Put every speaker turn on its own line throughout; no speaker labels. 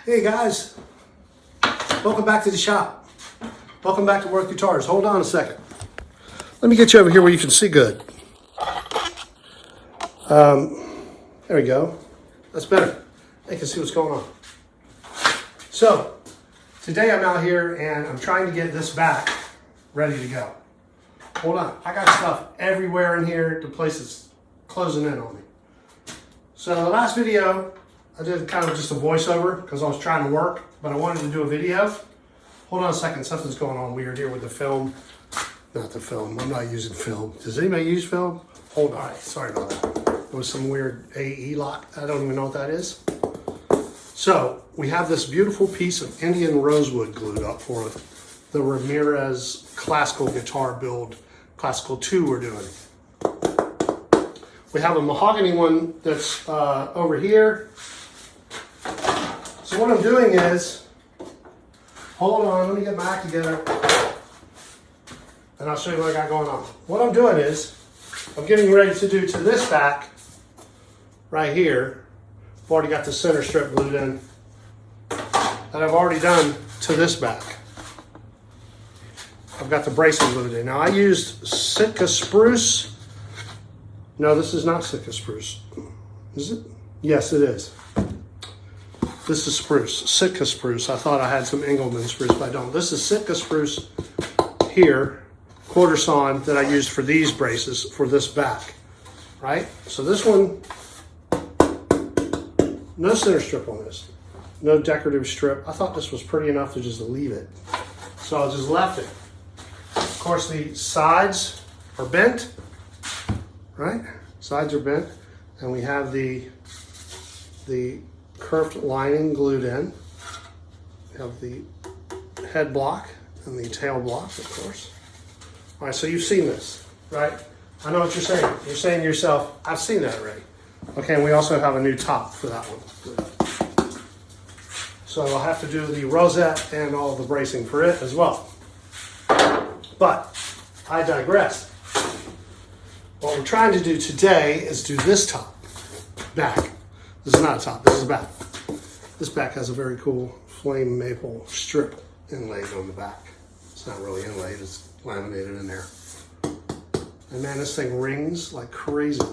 Hey guys, welcome back to the shop. Welcome back to Worth Guitars. Hold on a second. Let me get you over here where you can see good. There we go. That's better. They can see what's going on. So, today I'm out here and I'm trying to get this back ready to go. Hold on. I got stuff everywhere in here. The place is closing in on me. So the last video, I did kind of just a voiceover because I was trying to work, but I wanted to do a video. Hold on a second, something's going on weird here with the film. Not the film, I'm not using film. Does anybody use film? Hold on, sorry about that. There was some weird AE lock, I don't even know what that is. So, we have this beautiful piece of Indian rosewood glued up for the Ramirez classical guitar build, classical 2 we're doing. We have a mahogany one that's over here. So what I'm doing is, hold on, let me get my act together, and I'll show you what I got going on. What I'm doing is, I'm getting ready to do to this back, right here. I've already got the center strip glued in, that I've already done to this back. I've got the bracing glued in. Now I used Sitka spruce. No, this is not Sitka spruce. Is it? Yes, it is. This is spruce, Sitka spruce. I thought I had some Engelmann spruce, but I don't. This is Sitka spruce here, quarter sawn that I used for these braces for this back, right? So this one, no center strip on this, no decorative strip. I thought this was pretty enough to just leave it. So I just left it. Of course, the sides are bent, right? Sides are bent, and we have the curved lining glued in. We have the head block and the tail block, of course. All right, so you've seen this, right? I know what you're saying. You're saying to yourself, I've seen that already. Okay, and we also have a new top for that one. So I'll have to do the rosette and all the bracing for it as well. But I digress. What we're trying to do today is do this top, back. This is not a top, this is a back. This back has a very cool flame maple strip inlaid on the back. It's not really inlaid, it's laminated in there. And man, this thing rings like crazy.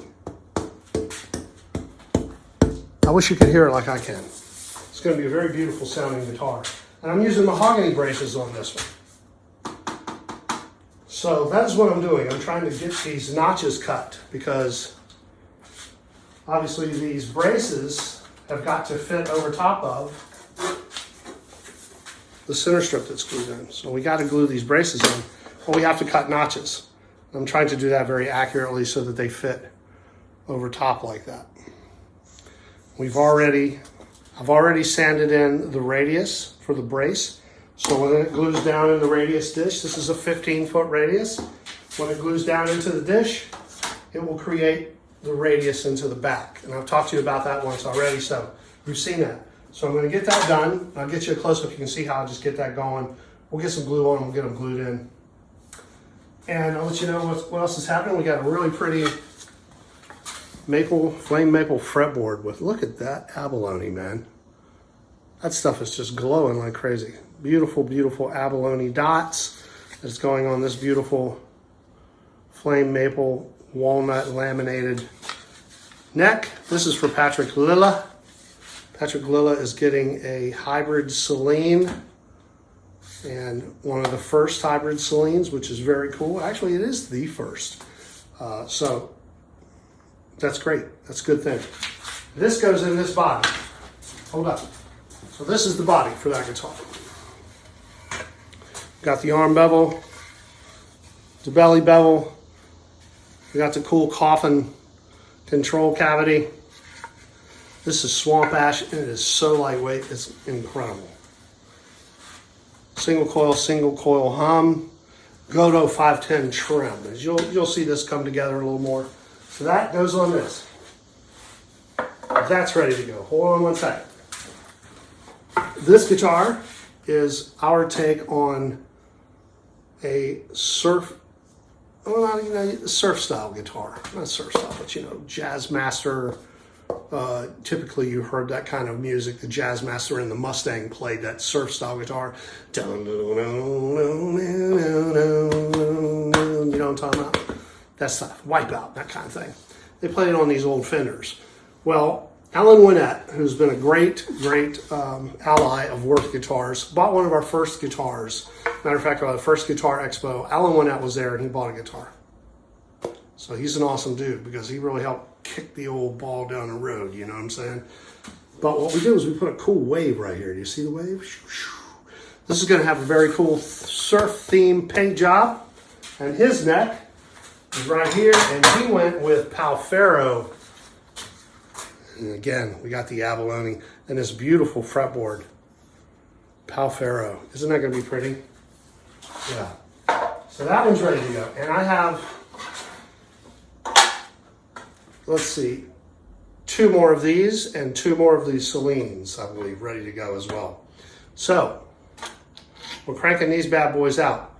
I wish you could hear it like I can. It's going to be a very beautiful sounding guitar. And I'm using mahogany braces on this one. So that's what I'm doing. I'm trying to get these notches cut because obviously these braces have got to fit over top of the center strip that's glued in. So we got to glue these braces in, but we have to cut notches. I'm trying to do that very accurately so that they fit over top like that. I've already sanded in the radius for the brace. So when it glues down in the radius dish, this is a 15-foot radius. When it glues down into the dish, it will create the radius into the back. And I've talked to you about that once already, so you've seen that. So I'm going to get that done. I'll get you a close-up. You can see how I just get that going. We'll get some glue on, we'll get them glued in. And I'll let you know what else is happening. We got a really pretty flame maple fretboard with, look at that abalone, man. That stuff is just glowing like crazy. Beautiful, beautiful abalone dots that's going on this beautiful flame maple walnut laminated neck. This is for Patrick Lilla. Patrick Lilla is getting a hybrid Celine and one of the first hybrid Celines, which is very cool. Actually, it is the first. So that's great. That's a good thing. This goes in this body. Hold up. So this is the body for that guitar. Got the arm bevel, the belly bevel. We got the cool coffin control cavity. This is swamp ash, and it is so lightweight, it's incredible. Single coil hum, Godo 510 trim. As you'll see this come together a little more. So that goes on this. That's ready to go. Hold on one second. This guitar is our take on a surf style guitar. Not surf style, but jazz master typically you heard that kind of music. The jazz master in the Mustang played that surf style guitar. You know what I'm talking about? That stuff, Wipeout, that kind of thing. They played it on these old Fenders. Well, Alan Winnett, who's been a great ally of Worth Guitars, bought one of our first guitars. Matter of fact, our first guitar expo, Alan Winnett was there and he bought a guitar. So he's an awesome dude because he really helped kick the old ball down the road, you know what I'm saying? But what we did was we put a cool wave right here. Do you see the wave? This is going to have a very cool surf theme paint job. And his neck is right here, and he went with Palfero. And again, we got the abalone and this beautiful fretboard. Palfero. Isn't that going to be pretty? Yeah. So that one's ready to go. And I have, let's see, 2 more of these and 2 more of these Celines, I believe, ready to go as well. So, we're cranking these bad boys out.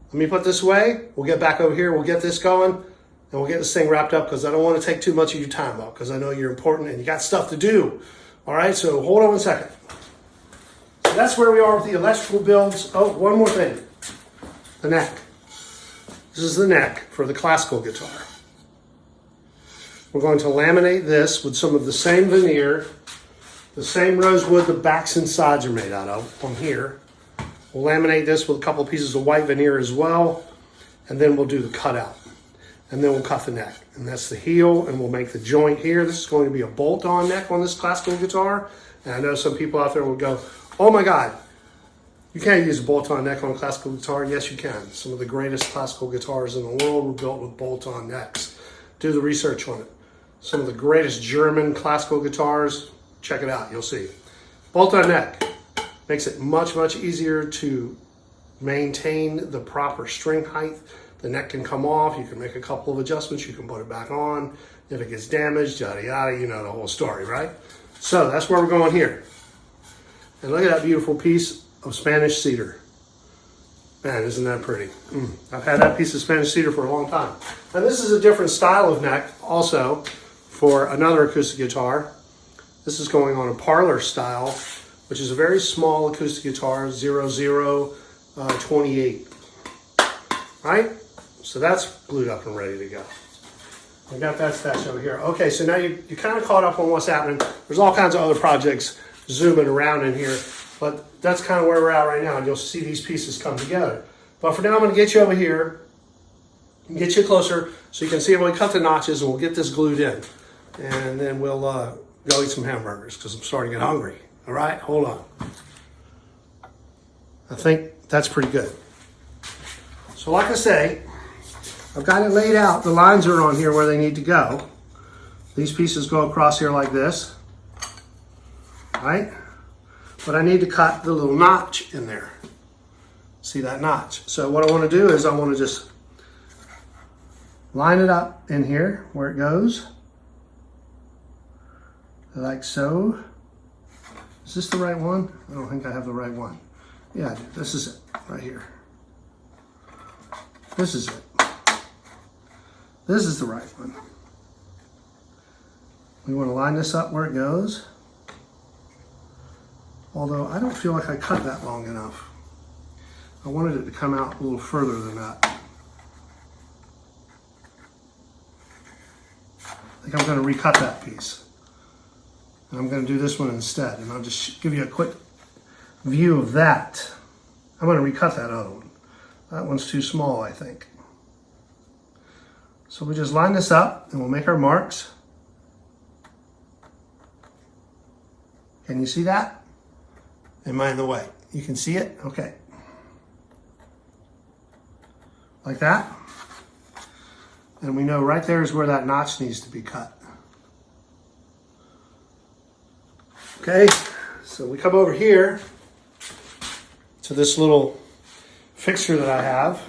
Let me put this away. We'll get back over here. We'll get this going. And we'll get this thing wrapped up because I don't want to take too much of your time up because I know you're important and you got stuff to do. All right, so hold on 1 second. So that's where we are with the electrical builds. Oh, one more thing. The neck. This is the neck for the classical guitar. We're going to laminate this with some of the same veneer, the same rosewood the backs and sides are made out of on here. We'll laminate this with a couple of pieces of white veneer as well, and then we'll do the cutout. And then we'll cut the neck. And that's the heel, and we'll make the joint here. This is going to be a bolt-on neck on this classical guitar. And I know some people out there will go, oh my God, you can't use a bolt-on neck on a classical guitar. Yes, you can. Some of the greatest classical guitars in the world were built with bolt-on necks. Do the research on it. Some of the greatest German classical guitars, check it out, you'll see. Bolt-on neck makes it much, much easier to maintain the proper string height. The neck can come off, you can make a couple of adjustments, you can put it back on. If it gets damaged, yada yada, you know the whole story, right? So that's where we're going here. And look at that beautiful piece of Spanish cedar. Man, isn't that pretty? I've had that piece of Spanish cedar for a long time. And this is a different style of neck also for another acoustic guitar. This is going on a parlor style, which is a very small acoustic guitar, 0028. Right? So that's glued up and ready to go. I got that stashed over here. Okay, so now you're kind of caught up on what's happening. There's all kinds of other projects zooming around in here, but that's kind of where we're at right now, and you'll see these pieces come together. But for now, I'm going to get you over here and get you closer so you can see how we cut the notches, and we'll get this glued in. And then we'll go eat some hamburgers because I'm starting to get hungry. All right, hold on. I think that's pretty good. So like I say, I've got it laid out. The lines are on here where they need to go. These pieces go across here like this, right? But I need to cut the little notch in there. See that notch? So what I want to do is I want to just line it up in here where it goes. Like so. Is this the right one? I don't think I have the right one. Yeah, this is it right here. This is it. This is the right one. We want to line this up where it goes. Although I don't feel like I cut that long enough. I wanted it to come out a little further than that. I think I'm going to recut that piece. And I'm going to do this one instead. And I'll just give you a quick view of that. I'm going to recut that other one. That one's too small, I think. So we just line this up and we'll make our marks. Can you see that? Am I in the way? You can see it? Okay. Like that. And we know right there is where that notch needs to be cut. Okay, so we come over here to this little fixture that I have.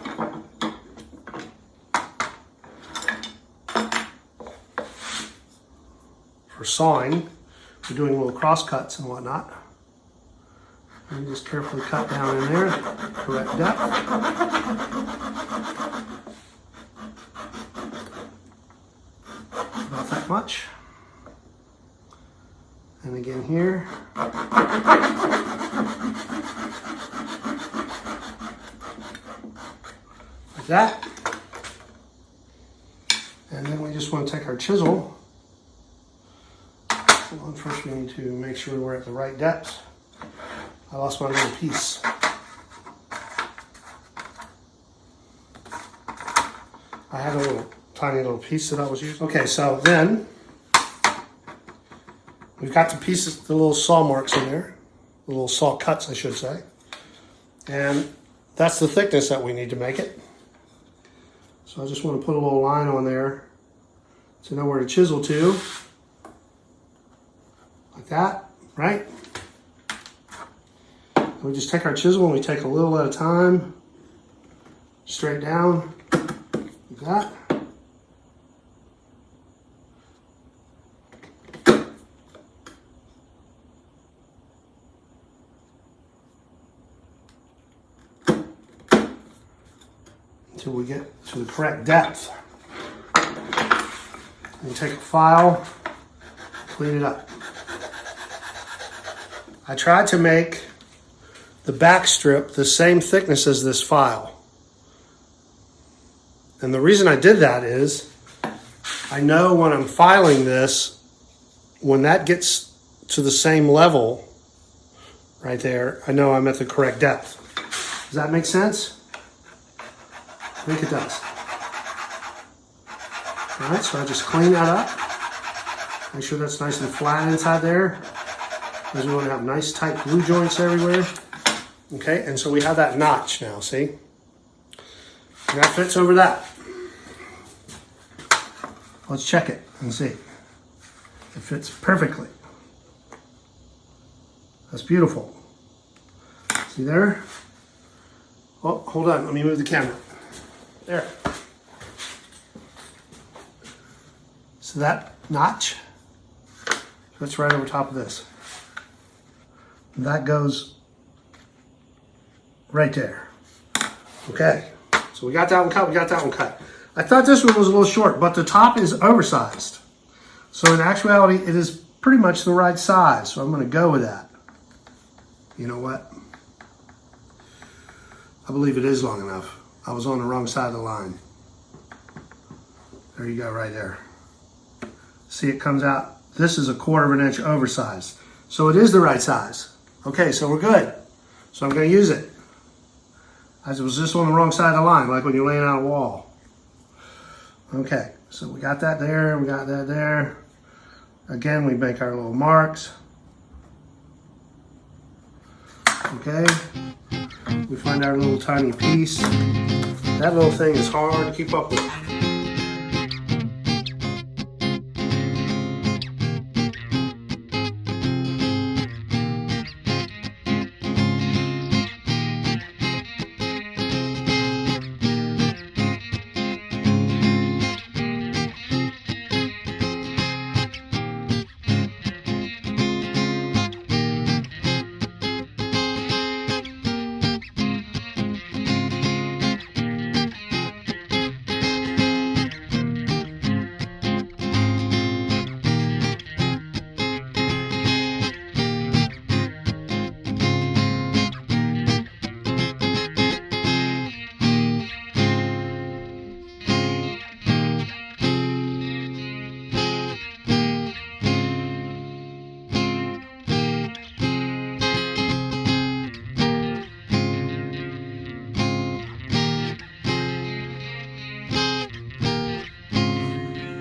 For sawing, we're doing little cross cuts and whatnot. And just carefully cut down in there, correct depth. About that much. like that. And then we just want to take our chisel. Hold on, first we need to make sure we're at the right depth. I lost my little piece. I had a little tiny little piece that I was using. Okay, so then we've got the pieces, the little saw marks in there, the little saw cuts, I should say. And that's the thickness that we need to make it. So I just want to put a little line on there to know where to chisel to. Like that, right? And we just take our chisel and we take a little at a time, straight down, like that. Until we get to the correct depth. And take a file, clean it up. I tried to make the back strip the same thickness as this file. And the reason I did that is I know when I'm filing this, when that gets to the same level right there, I know I'm at the correct depth. Does that make sense? I think it does. All right, so I just clean that up. Make sure that's nice and flat inside there, because we want to have nice tight glue joints everywhere. Okay, and so we have that notch now, see? And that fits over that. Let's check it and see. It fits perfectly. That's beautiful. See there? Oh, hold on, let me move the camera. There. So that notch fits right over top of this. And that goes right there. Okay, so we got that one cut, we got that one cut. I thought this one was a little short, but the top is oversized. So in actuality, it is pretty much the right size. So I'm gonna go with that. You know what? I believe it is long enough. I was on the wrong side of the line. There you go, right there. See, it comes out. This is 1/4 inch oversized. So it is the right size. Okay, so we're good. So I'm gonna use it. I was just on the wrong side of the line, like when you're laying out a wall. Okay, so we got that there, we got that there. Again, we make our little marks. Okay, we find our little tiny piece. That little thing is hard to keep up with.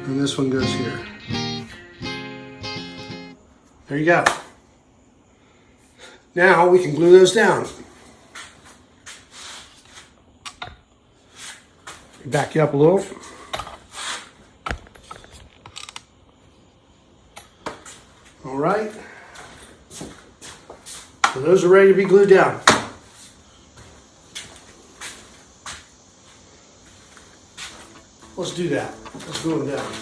And this one goes here. There you go. Now we can glue those down. Back you up a little. All right. So those are ready to be glued down. Let's do that. Let's glue them down.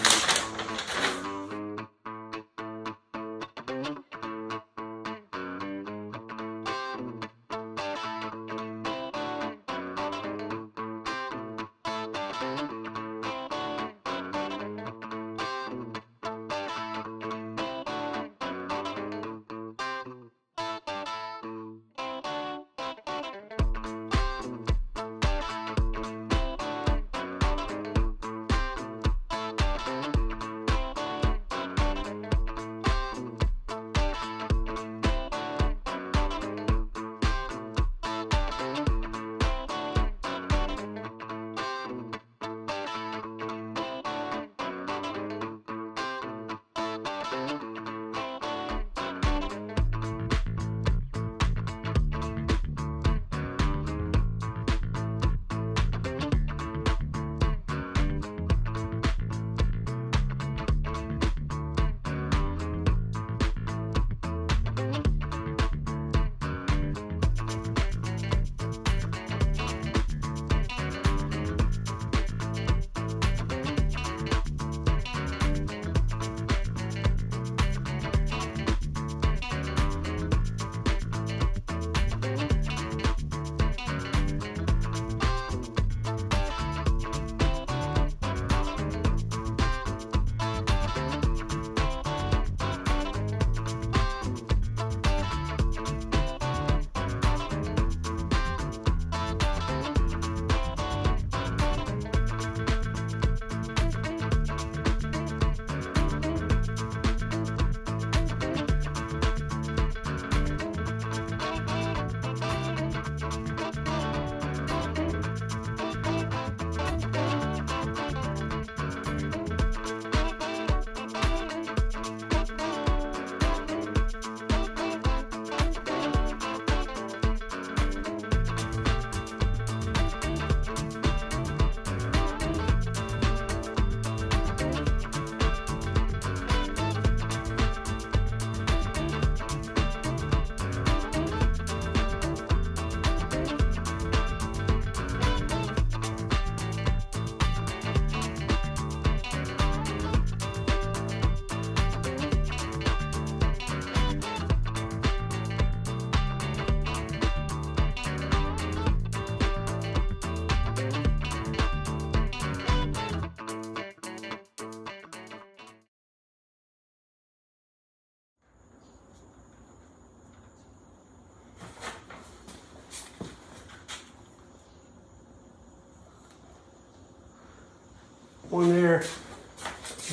One there,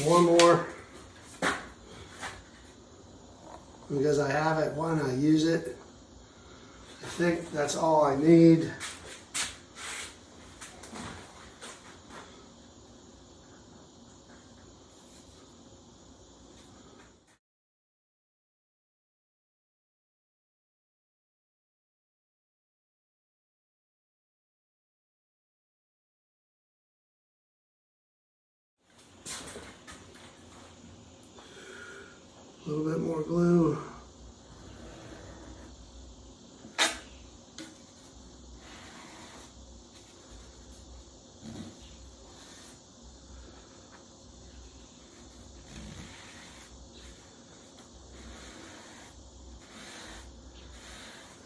one more. Because I have it, why not use it? I think that's all I need. A little bit more glue.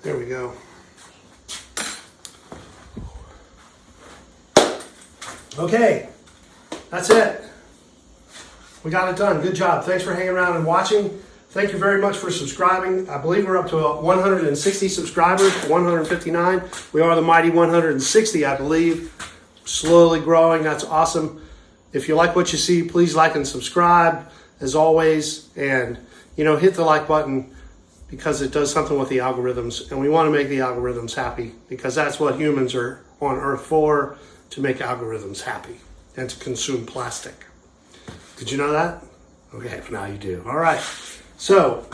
There we go. Okay, that's it. We got it done. Good job. Thanks for hanging around and watching. Thank you very much for subscribing. I believe we're up to 160 subscribers, 159. We are the mighty 160, I believe. Slowly growing. That's awesome. If you like what you see, please like and subscribe as always. And, hit the like button because it does something with the algorithms. And we want to make the algorithms happy because that's what humans are on Earth for, to make algorithms happy and to consume plastic. Did you know that? Okay, now you do. All right. So,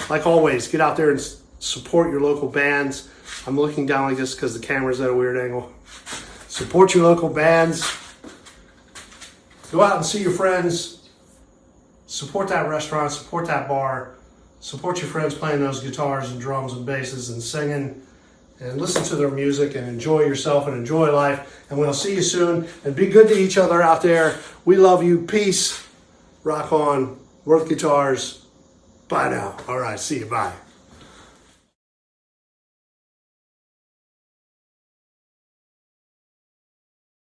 like always, get out there and support your local bands. I'm looking down like this because the camera's at a weird angle. Support your local bands. Go out and see your friends. Support that restaurant. Support that bar. Support your friends playing those guitars and drums and basses and singing. And listen to their music and enjoy yourself and enjoy life. And we'll see you soon. And be good to each other out there. We love you. Peace. Rock on. Worth guitars. Bye now. All right. See you. Bye.